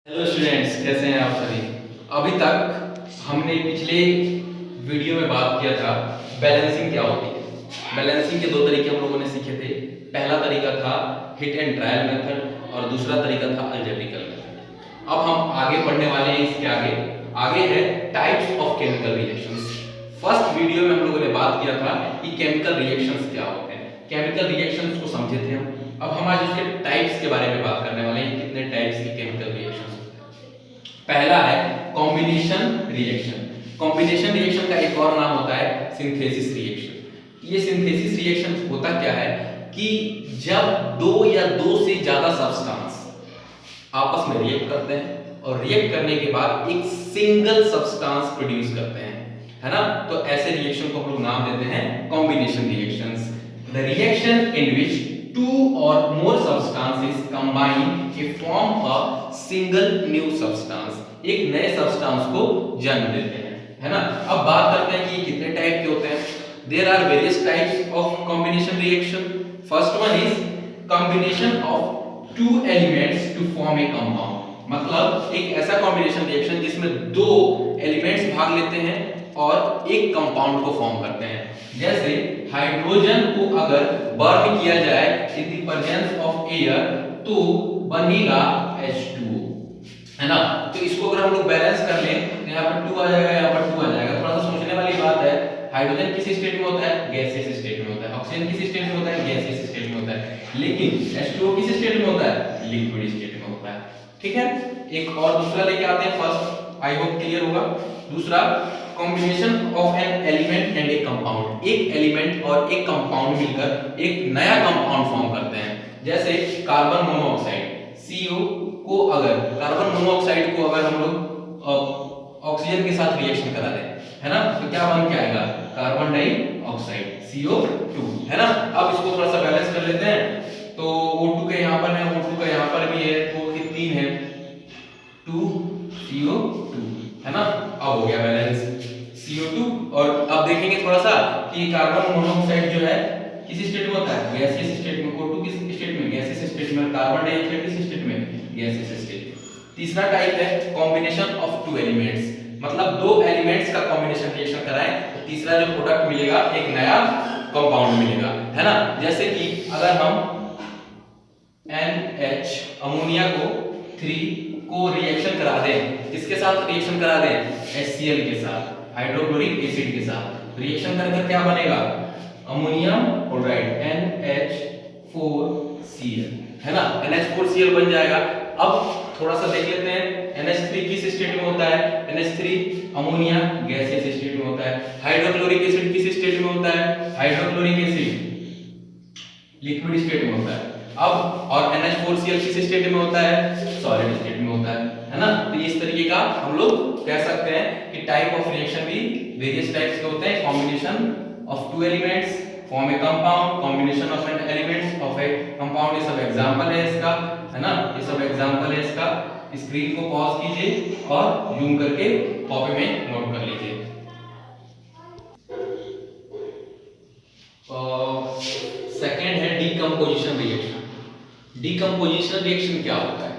Hello students, कैसे हैं आप सभी। अभी तक हमने पिछले वीडियो में बात किया था बैलेंसिंग क्या होती है। बैलेंसिंग के दो तरीके हम लोगों ने सीखे थे। पहला तरीका था हिट एंड ट्रायल मेथड और दूसरा तरीका था अलजेब्रिकल मेथड। अब हम आगे बढ़ने वाले हैं। इसके आगे है types of chemical reactions. First video में हम लोगों ने बात किया था कि केमिकल रिएक्शंस क्या होते हैं, केमिकल रिएक्शंस को समझे थे हम। अब हम आज उसके टाइप्स के बारे में बात करने वाले हैं, कितने टाइप्स की केमिकल रिएक्शंस। पहला है कॉम्बिनेशन रिएक्शन। कॉम्बिनेशन रिएक्शन का एक और नाम होता है सिंथेसिस रिएक्शन। ये सिंथेसिस रिएक्शन होता क्या है कि जब दो या दो से ज्यादा सब्सटेंस आपस में रिएक्ट करते हैं और रिएक्ट करने के बाद एक सिंगल सब्सटेंस प्रोड्यूस करते हैं, है ना। तो ऐसे रिएक्शन को हम लोग नाम देते हैं combination reactions. The reaction in which two or more substances combine to form a single new substance, एक नए सब्सटेंस को जन्म देते हैं, है ना। अब बात करते हैं कि ये कितने टाइप के होते हैं। There are various types of combination reaction. First one is combination of two elements to form a compound. मतलब एक ऐसा कॉम्बिनेशन रिएक्शन जिसमें दो एलिमेंट्स भाग लेते हैं और एक कंपाउंड को फॉर्म करते हैं। जैसे हाइड्रोजन को अगर बर्न किया जाए in the presence of air तो बनेगा H2O, है ना। तो इसको अगर हम लोग बैलेंस कर लें तो यहाँ पर 2 आ जाएगा, यहाँ पर 2 आ जाएगा। थोड़ा सा सोचने वाली बात है। हाइड्रोजन किस स्टेट में होता है? गैसियस स्टेट में होता है। ऑक्सीजन किस स्टेट में होता है? गैसियस स्टेट में होता है। लेकिन H2O किस स्टेट में होता है? लिक्विड स्टेट में होता है। ठीक है। एक और दूसरा लेके आते हैं। फर्स्ट आई होप क्लियर होगा। दूसरा combination of an element and A compound. एक एलिमेंट और एक कंपाउंड मिलकर एक नया कंपाउंड फॉर्म करते हैं। जैसे कार्बन मोनोऑक्साइड CO को अगर कार्बन मोनोऑक्साइड को अगर हम लोग ऑक्सीजन के साथ रिएक्शन करा दें, है ना, तो क्या बन के आएगा? कार्बन डाइऑक्साइड CO2, है ना। अब इसको थोड़ा सा बैलेंस कर लेते हैं। तो O2 के यहाँ पर है, O2 का यहाँ पर भी है, तो ये 3 है, 2 CO2, है ना। अब हो गया बैलेंस CO2। और अब देखेंगे थोड़ा सा कि कार्बन मोनोऑक्साइड जो है किस स्टेट में होता है? गैसियस स्टेट में। O2 किस स्टेट में? गैसियस स्टेट में। कार्बन डाइऑक्साइड किस स्टेट में? गैसियस स्टेट में। तीसरा टाइप है कॉम्बिनेशन ऑफ टू एलिमेंट्स। मतलब दो एलिमेंट्स का कॉम्बिनेशन रिएक्शन कराएं तो तीसरा जो प्रोडक्ट मिलेगा एक नया कंपाउंड मिलेगा, है ना। जैसे कि अगर हम NH अमोनिया को 3 को रिएक्शन करा दें, किसके साथ रिएक्शन करा दें? HCl के साथ, हाइड्रोक्लोरिक एसिड के साथ। रिएक्शन करके क्या बनेगा? अमोनियम क्लोराइड NH4Cl, है ना। NH4Cl बन जाएगा। अब थोड़ा सा देख लेते हैं NH3 किस स्टेट में होता है? NH3 अमोनिया गैसियस स्टेट में होता है। हाइड्रोक्लोरिक एसिड किस स्टेट में होता है? हाइड्रोक्लोरिक एसिड लिक्विड स्टेट में होता है। अब और NH4Cl किस स्टेट में होता है? सॉलिड स्टेट में होता है ना। तो इस तरीके का हम लोग कह सकते हैं कि टाइप ऑफ रिएक्शन भी वेरियस टाइप्स के होते हैं। Combination of two elements form a compound, combination of an elements of a compound, ये सब एग्जांपल है इसका, है ना। ये सब एग्जांपल है इसका। स्क्रीन को पॉज कीजिए और जूम करके कॉपी में नोट कर लीजिए। सेकंड है डीकंपोजिशन रिएक्शन। डीकंपोजिशन रिएक्शन क्या होता है?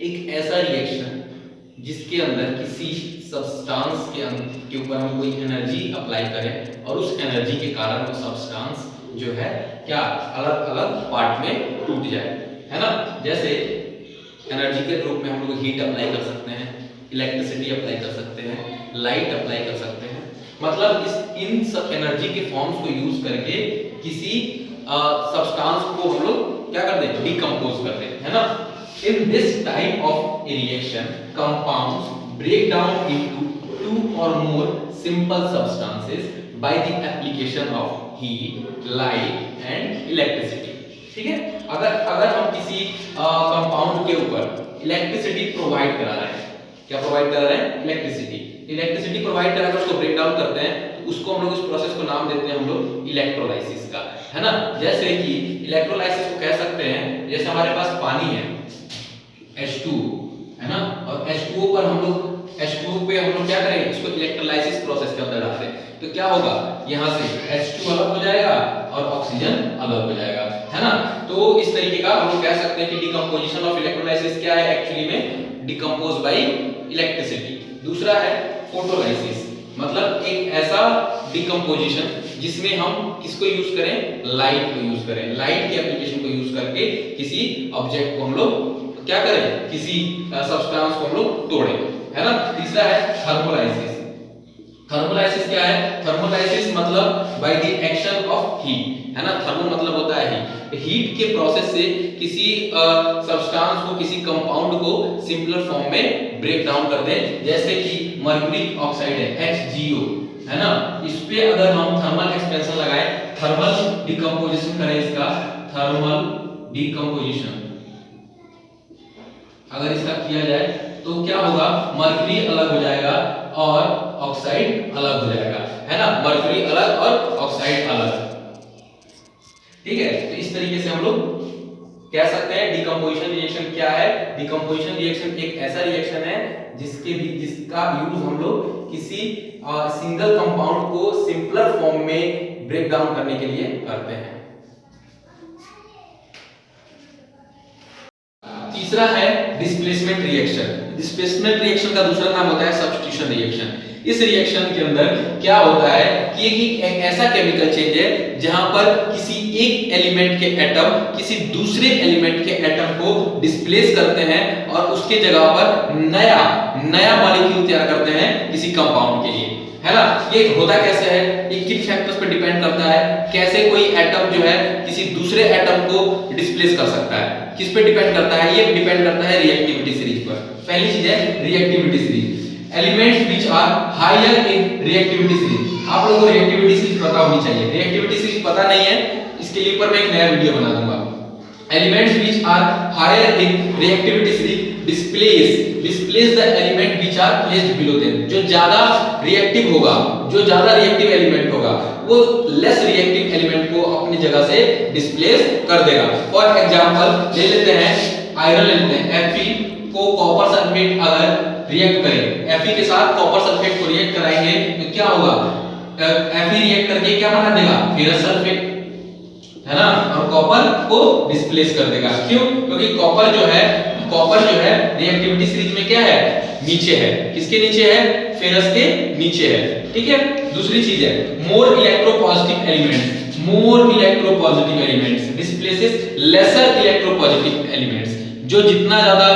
एक ऐसा रिएक्शन जिसके अंदर किसी सब्सटेंस के ऊपर हम कोई एनर्जी अप्लाई करें और उस एनर्जी के कारण वो सब्सटेंस जो है क्या अलग अलग पार्ट में टूट जाए, है ना। जैसे एनर्जी के रूप में हम लोग हीट अप्लाई कर सकते हैं, इलेक्ट्रिसिटी अप्लाई कर सकते हैं, लाइट अप्लाई कर सकते हैं। मतलब इन सब एनर्जी के फॉर्म्स को यूज करके किसी सब्सटेंस को हम लोग क्या कर दें? डिकम्पोज कर दें, है ना। In this type of reaction, compounds break down into two or more simple substances by the application of heat, light and electricity. ठीक है। अगर हम किसी कंपाउंड के ऊपर इलेक्ट्रिसिटी प्रोवाइड करा रहे हैं, क्या प्रोवाइड करा रहे हैं? इलेक्ट्रिसिटी प्रोवाइड कराकर उसको ब्रेक डाउन करते हैं, तो उसको हम लोग इस प्रोसेस को नाम देते हैं हम लोग इलेक्ट्रोलाइसिस का, है ना। जैसे कि इलेक्ट्रोलाइसिस को कह सकते हैं, जैसे हमारे पास पानी है H2, है ना, और H2O पर हम लोग H2O पे हम लोग क्या करेंगे? इसको इलेक्ट्रोलाइसिस प्रोसेस के अंदर डाल दें तो क्या होगा? यहाँ से H2 अलग हो जाएगा और ऑक्सीजन अलग हो जाएगा, है ना। तो इस तरीके का हम लोग कह सकते हैं कि डिकम्पोजिशन ऑफ इलेक्ट्रोलाइसिस क्या है? एक्चुअली में डिकम्पोज बाय इलेक्ट्रिसिटी। दूसरा है फोटोलाइसिस, मतलब एक ऐसा डिकम्पोजिशन जिसमें हम किसको यूज करें, लाइट को यूज करें, लाइट के एप्लीकेशन को यूज करके किसी ऑब्जेक्ट को हम लोग क्या करें, किसी सब्सटेंस को हम लोग तोड़ें, है ना। तीसरा है थर्मोलाइसिस। थर्मोलाइसिस क्या है, थर्मोलाइसिस मतलब by the action of heat, है ना। थर्मो मतलब होता है हीट के प्रोसेस से किसी सब्सटेंस को, किसी कंपाउंड को सिंपलर फॉर्म में ब्रेक डाउन कर दें। जैसे कि मर्क्यूरी ऑक्साइड है HgO, है ना, इस पे अगर हम थर्मल एक्सपेंशन लगाएं, थर्मल डिकम्पोजिशन करें, इसका थर्मल डिकम्पोजिशन अगर इसका किया जाए तो क्या होगा, मर्क्यूरी अलग हो जाएगा और ऑक्साइड अलग हो जाएगा, है ना, मर्क्यूरी अलग और ऑक्साइड अलग। ठीक है, तो इस तरीके से हम लोग कह सकते हैं डिकम्पोजिशन रिएक्शन क्या है। डिकम्पोजिशन रिएक्शन एक ऐसा रिएक्शन है जिसका यूज हम लोग किसी सिंगल कंपाउंड को सिंपलर फॉर्म में ब्रेक डाउन करने के लिए करते हैं। तीसरा है डिस्प्लेसमेंट रिएक्शन। डिस्प्लेसमेंट रिएक्शन का दूसरा नाम होता है सब्स्टिट्यूशन रिएक्शन। इस रिएक्शन के अंदर क्या होता है कि एक ऐसा केमिकल चेंज है जहां पर किसी एक एलिमेंट के एटम किसी दूसरे एलिमेंट के एटम को डिस्प्लेस करते हैं और उसके जगह पर नया मॉलिक्यूल तैयार करते हैं किसी कंपाउंड के लिए, है ना। ये होता कैसे है, ये किन फैक्टर्स पर डिपेंड करता है, कैसे कोई एटम जो है किसी दूसरे एटम को डिस्प्लेस कर सकता है, किस पे डिपेंड करता है, ये डिपेंड करता है रिएक्टिविटी सीरीज पर। पहली चीज है reactivity series, elements which are higher in reactivity series. आप लोगों को रिएक्टिविटी सीरीज पता होनी चाहिए, रिएक्टिविटी सीरीज पता नहीं है इसके लिए ऊपर मैं एक नया वीडियो बना दूंगा। Elements which are higher in reactivity series displace the element which are placed below them. जो ज्यादा रिएक्टिव होगा, जो ज्यादा रिएक्टिव एलिमेंट होगा वो लेस रिएक्टिव एलिमेंट को अपनी जगह से डिस्प्लेस कर देगा। फॉर एग्जांपल ले लेते हैं आयरन ले लेते हैं, Fe को कॉपर सल्फेट अगर रिएक्ट करें, Fe के साथ कॉपर सल्फेट को रिएक्ट कराएंगे तो क्या होगा, Fe रिएक्ट करके क्या बना देगा, फेरस सल्फेट, है ना, और कॉपर को डिस्प्लेस कर देगा। क्यों, क्योंकि कॉपर जो है रिएक्टिविटी सीरीज में क्या है, नीचे है। किसके नीचे है, फेरस के नीचे है। ठीक है, दूसरी चीज है more electropositive elements displaces lesser electropositive elements. जो जितना ज्यादा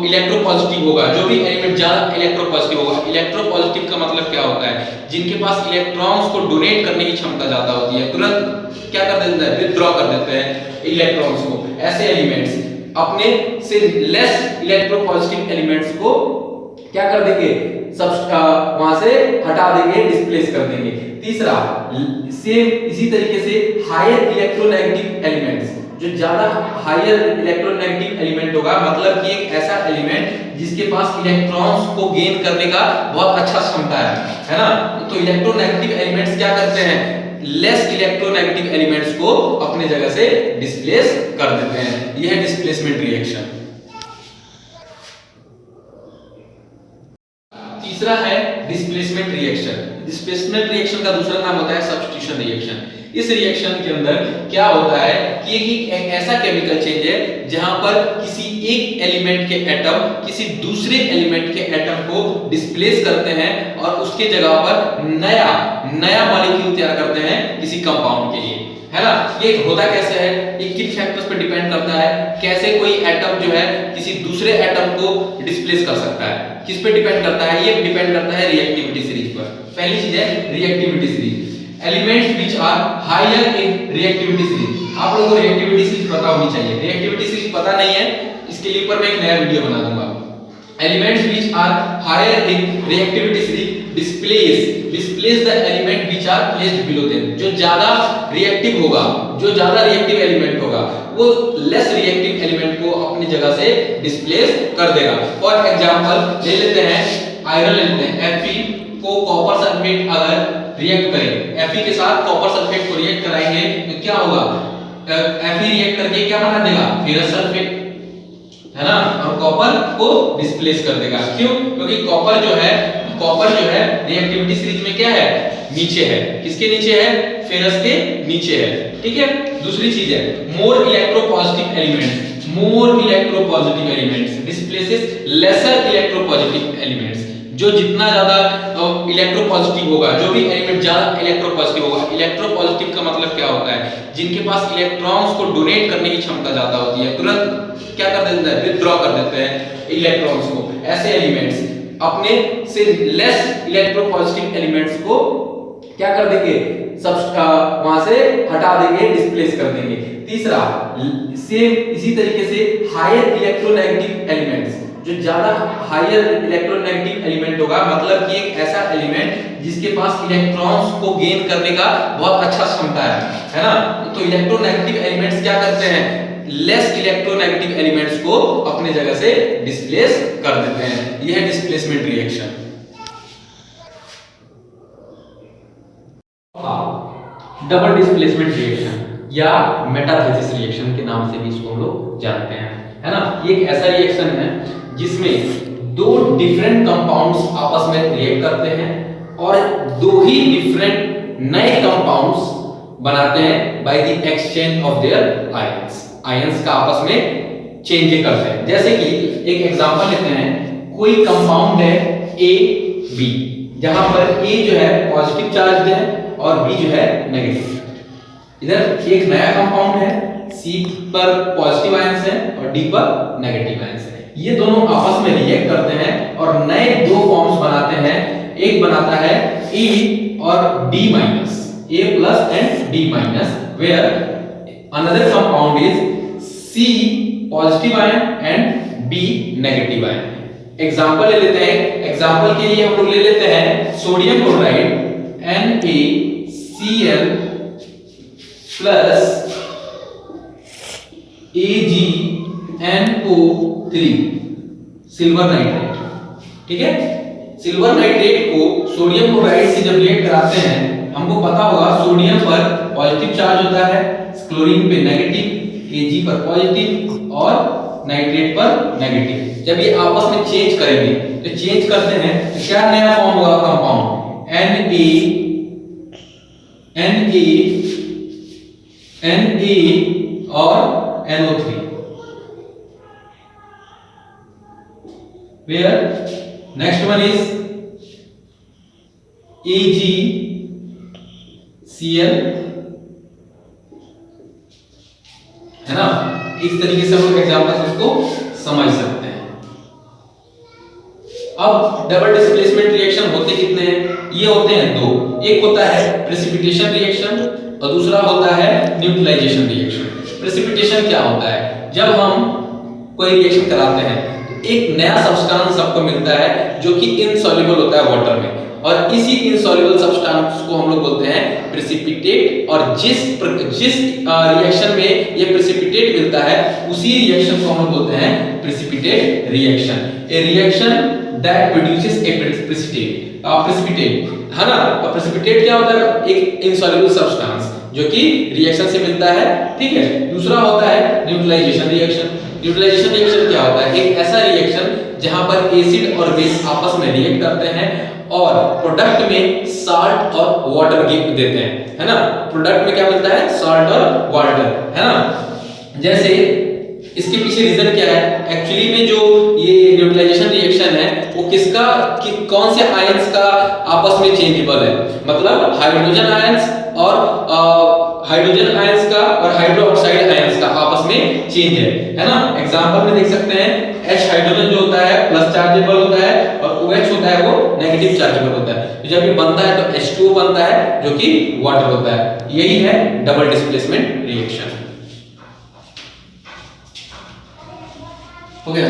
इलेक्ट्रोपॉजिटिव होगा, जो भी एलिमेंट ज्यादा इलेक्ट्रोपॉजिटिव होगा, इलेक्ट्रोपॉजिटिव का मतलब क्या होता है, जिनके पास इलेक्ट्रॉन्स को डोनेट करने की क्षमता ज्यादा होती है, तुरंत क्या कर देते हैं, विथड्रॉ कर देते हैं इलेक्ट्रॉन्स को। ऐसे एलिमेंट्स अपने से लेस इलेक्ट्रोपॉजिटिव एलिमेंट्स को क्या कर देंगे, वहां से हटा देंगे, डिस्प्लेस कर देंगे। तीसरा सेम इसी तरीके से हायर इलेक्ट्रोनेगेटिव एलिमेंट्स, जो ज्यादा हायर इलेक्ट्रोनेगेटिव एलिमेंट होगा, मतलब कि एक ऐसा एलिमेंट जिसके पास इलेक्ट्रॉन्स को गेन करने का बहुत अच्छा क्षमता है ना। तो इलेक्ट्रोनेगेटिव एलिमेंट्स क्या करते हैं, लेस इलेक्ट्रोनेगेटिव एलिमेंट्स को अपने जगह से डिस्प्लेस कर देते हैं। यह है डिस्प्लेसमेंट रिएक्शन। तीसरा है डिस्प्लेसमेंट रिएक्शन। डिस्प्लेसमेंट रिएक्शन का दूसरा नाम होता है सब्स्टिट्यूशन रिएक्शन। इस रिएक्शन के अंदर क्या होता है कि एक ऐसा केमिकल चेंज है जहां पर किसी एक एलिमेंट के एटम किसी दूसरे एलिमेंट के एटम को डिस्प्लेस करते हैं और उसके जगह पर नया मॉलिक्यूल तैयार करते हैं किसी कंपाउंड के लिए, है ना। ये होता कैसे है, ये किन फैक्टर्स पर डिपेंड करता है, कैसे कोई एटम जो है किसी दूसरे एटम को डिस्प्लेस कर सकता है, किस पे डिपेंड करता है, ये डिपेंड करता है रिएक्टिविटी सीरीज पर। पहली चीज है reactivity series, elements which are higher in reactivity series. आप लोगों को रिएक्टिविटी सीरीज पता होनी चाहिए, रिएक्टिविटी सीरीज पता नहीं है इसके लिए ऊपर मैं एक नया वीडियो बना दूंगा। Elements which are higher in reactivity series displace the element which are placed below them. जो ज्यादा रिएक्टिव होगा, जो ज्यादा रिएक्टिव एलिमेंट होगा वो लेस रिएक्टिव एलिमेंट को अपनी जगह से डिस्प्लेस कर देगा। फॉर एग्जांपल ले लेते हैं आयरन ले लेते हैं, Fe को कॉपर सल्फेट अगर रिएक्ट करें, Fe के साथ कॉपर सल्फेट को रिएक्ट कराएंगे तो क्या होगा, Fe रिएक्ट करके क्या बना देगा, फेरस सल्फेट, है ना, और कॉपर को डिस्प्लेस कर देगा। क्यों, क्योंकि कॉपर जो है रिएक्टिविटी सीरीज में क्या है, नीचे है। किसके नीचे है, फेरस के नीचे है। ठीक है, दूसरी चीज है more electropositive more electropositive elements displaces lesser electropositive elements। जो जितना ज्यादा इलेक्ट्रोपॉजिटिव होगा, जो भी एलिमेंट ज्यादा इलेक्ट्रोपॉजिटिव होगा, इलेक्ट्रोपॉजिटिव का मतलब क्या होता है, जिनके पास इलेक्ट्रॉन्स को डोनेट करने की क्षमता ज्यादा होती है, तुरंत क्या कर देते हैं, विथड्रॉ कर देते हैं इलेक्ट्रॉन्स को। ऐसे एलिमेंट्स अपने से लेस इलेक्ट्रोपॉजिटिव एलिमेंट्स को क्या कर देंगे, वहां से हटा देंगे, डिस्प्लेस कर देंगे। तीसरा, सेम इसी तरीके से हायर इलेक्ट्रोनेगेटिव एलिमेंट्स, जो ज्यादा हायर इलेक्ट्रोनेगेटिव एलिमेंट होगा, मतलब कि एक ऐसा एलिमेंट जिसके पास इलेक्ट्रॉन्स को गेन करने का बहुत अच्छा क्षमता है ना। तो इलेक्ट्रोनेगेटिव एलिमेंट्स क्या करते हैं, लेस इलेक्ट्रोनेगेटिव एलिमेंट्स को अपने जगह से डिस्प्लेस कर देते हैं। यह है displacement reaction. Double displacement reaction या मेटाथेसिस रिएक्शन के नाम से भी इसको हम लोग जानते हैं, है ना। ये एक ऐसा रिएक्शन है जिसमें दो डिफरेंट कंपाउंड्स आपस में रिएक्ट करते हैं और दो ही डिफरेंट नए कंपाउंड्स बनाते हैं by the exchange of their ions. Ions का आपस में चेंज करते हैं। जैसे कि एक एग्जांपल लेते हैं, कोई कंपाउंड है ए बी, जहां पर ए जो है पॉजिटिव चार्ज है और बी जो है नेगेटिव। इधर एक नया कंपाउंड है, सी पर पॉजिटिव आयंस है और डी पर नेगेटिव आयंस है। ये दोनों आपस में रिएक्ट करते हैं और नए दो फॉर्म्स बनाते हैं। एक बनाता है E और D minus, A plus and D minus, where another compound is C positive ion and B negative ion. Example ले लेते हैं। एग्जांपल के लिए हम लोग ले लेते हैं sodium chloride NaCl plus AgNO3 silver nitrate. ठीक है, सिल्वर नाइट्रेट को सोडियम क्लोराइड से जब रिएक्ट कराते हैं, हमको पता होगा सोडियम पर पॉजिटिव चार्ज होता है, क्लोरीन पे नेगेटिव, Ag पर पॉजिटिव और नाइट्रेट पर नेगेटिव। जब ये आपस में चेंज करेंगे तो चेंज करते हैं तो क्या नया फॉर्म होगा कंपाउंड, Na और NO3, where next one is AgCl, है ना। इस तरीके से हम लोग एग्जांपल से इसको समझ सकते हैं। अब डबल डिस्प्लेसमेंट रिएक्शन होते कितने हैं, ये होते हैं दो। एक होता है प्रेसिपिटेशन रिएक्शन और दूसरा होता है न्यूट्रलाइजेशन रिएक्शन। प्रेसिपिटेशन क्या होता है, जब हम कोई रिएक्शन कराते हैं तो एक नया सब्सटेंस आपको मिलता है जो कि इनसॉल्युबल होता है वाटर में, और इसी इनसॉल्युबल सब्सटेंस को हम लोग बोलते हैं प्रेसिपिटेट। और जिस रिएक्शन में ये प्रेसिपिटेट मिलता है उसी रिएक्शन को हम लोग बोलते हैं precipitate reaction. A reaction that produces A precipitate, है ना। और प्रेसिपिटेट क्या होता है, एक इनसॉल्युबल सब्सटेंस जो कि रिएक्शन से मिलता है। ठीक है, दूसरा होता है न्यूट्रलाइजेशन रिएक्शन। न्यूट्रलाइजेशन रिएक्शन क्या होता है, एक ऐसा रिएक्शन जहां पर एसिड और बेस आपस में रिएक्ट करते हैं और प्रोडक्ट में साल्ट और वाटर देते हैं, है ना। प्रोडक्ट में क्या मिलता है, साल्ट और वाटर, है ना। जैसे इसके पीछे रीजन क्या है, एक्चुअली में जो ये न्यूट्रलाइजेशन रिएक्शन है वो कौन से आयंस का आपस में चेंजेबल है, मतलब हाइड्रोजन आयंस और हाइड्रोजन आयंस का और हाइड्रोक्साइड आयंस का आपस में चेंज है ना। एग्जांपल में देख सकते हैं H हाइड्रोजन जो होता है प्लस चार्जेबल होता है और OH होता है वो नेगेटिव चार्जेबल होता है। तो जब ये बनता है तो H2O बनता है जो कि वाटर होता है। यही है डबल डिस्प्लेसमेंट रिएक्शन। हो गया।